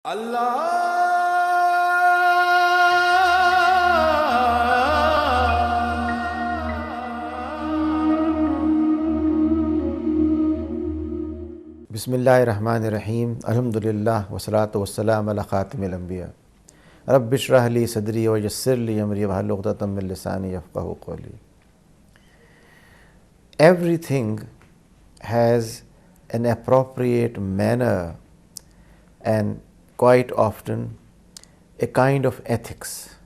Allah Bismillahirrahmanirrahim. Alhamdulillah wassalatu wassalamu ala khatimil anbiya. Rabbi shrah li sadri wa yassir li amri wahlul 'uqdatam min lisani yafqahu qawli. Everything has an appropriate manner and quite often a kind of ethics.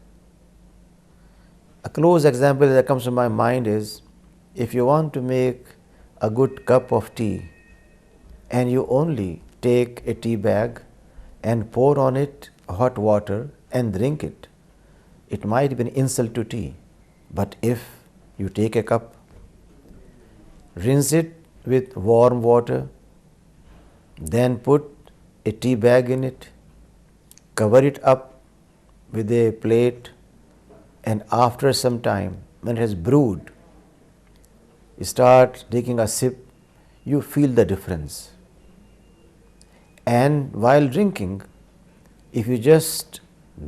A close example that comes to my mind is, if you want to make a good cup of tea and you only take a tea bag and pour on it hot water and drink it, it might be an insult to tea. But if you take a cup, rinse it with warm water, then put a tea bag in it, cover it up with a plate, and after some time, when it has brewed, you start taking a sip, you feel the difference. And while drinking, if you just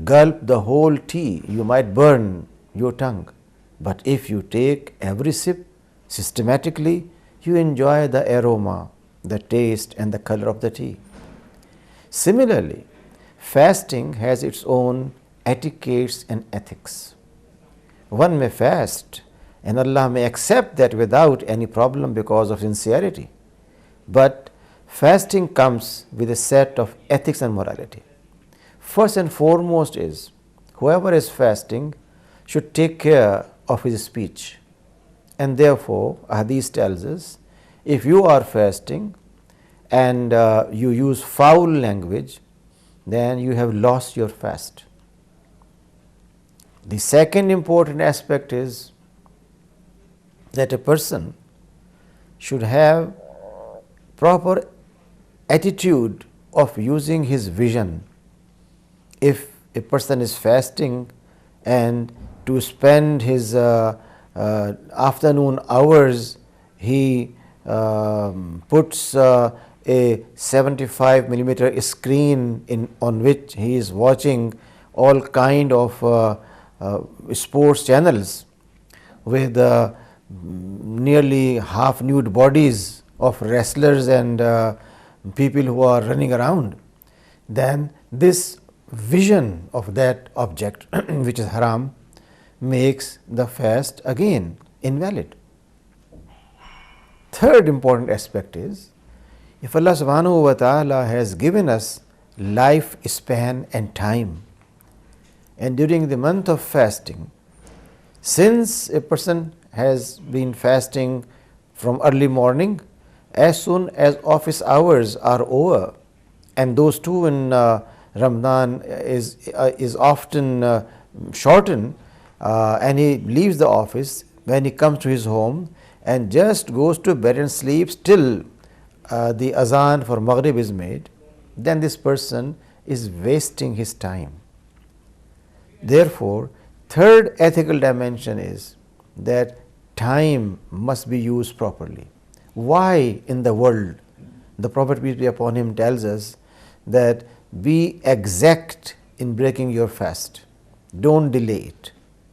gulp the whole tea, you might burn your tongue. But if you take every sip systematically, you enjoy the aroma, the taste, and the color of the tea. Similarly, fasting has its own etiquettes and ethics. One may fast and Allah may accept that without any problem because of sincerity. But fasting comes with a set of ethics and morality. First and foremost is, whoever is fasting should take care of his speech. And therefore, Hadith tells us, if you are fasting and you use foul language, then you have lost your fast. The second important aspect is that a person should have proper attitude of using his vision. If a person is fasting and to spend his afternoon hours, he puts a 75 millimeter screen on which he is watching all kind of sports channels with nearly half nude bodies of wrestlers and people who are running around, then this vision of that object which is haram makes the fast again invalid. Third important aspect is, if Allah subhanahu wa ta'ala has given us life span and time, and during the month of fasting, since a person has been fasting from early morning, as soon as office hours are over, and those too in Ramadan is often shortened, and he leaves the office, when he comes to his home and just goes to bed and sleeps till the azan for Maghrib is made, then this person is wasting his time. Therefore, third ethical dimension is that time must be used properly. Why in the world? The Prophet, peace be upon him, tells us that be exact in breaking your fast. Don't delay it,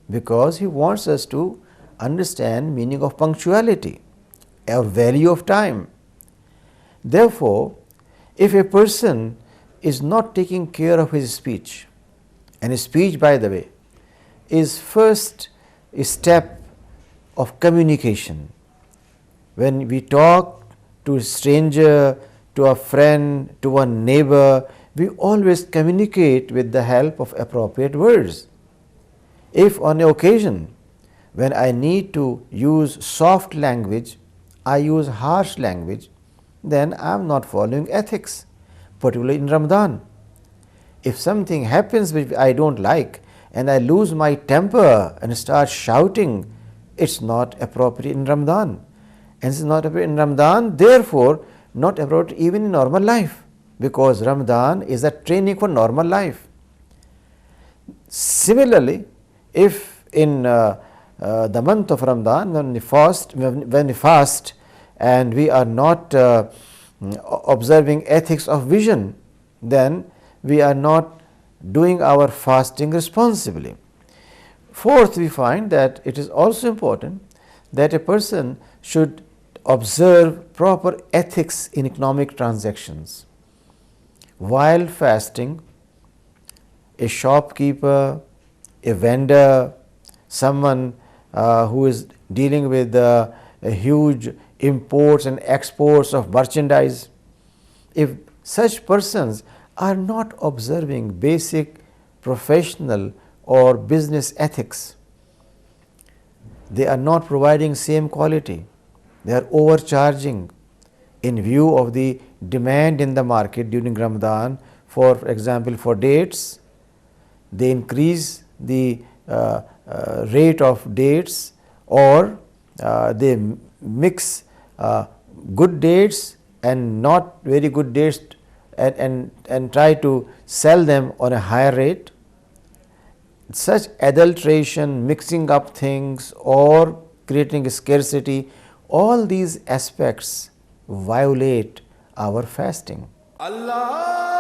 because he wants us to understand meaning of punctuality or value of time. Therefore, if a person is not taking care of his speech, and his speech, by the way, is first step of communication. When we talk to a stranger, to a friend, to a neighbor, we always communicate with the help of appropriate words. If on an occasion when I need to use soft language, I use harsh language, then I am not following ethics, particularly in Ramadan. If something happens which I don't like and I lose my temper and start shouting, it's not appropriate in Ramadan. And it's not appropriate in Ramadan, therefore not appropriate even in normal life, because Ramadan is a training for normal life. Similarly, if in the month of Ramadan, when we fast and we are not observing ethics of vision, then we are not doing our fasting responsibly. Fourth, we find that it is also important that a person should observe proper ethics in economic transactions. While fasting, a shopkeeper, a vendor, someone who is dealing with a huge imports and exports of merchandise, if such persons are not observing basic professional or business ethics, they are not providing same quality, they are overcharging in view of the demand in the market during Ramadan. For example, for dates, they increase the rate of dates, or they mix good dates and not very good dates and try to sell them on a higher rate. Such adulteration, mixing up things or creating scarcity, all these aspects violate our fasting. Allah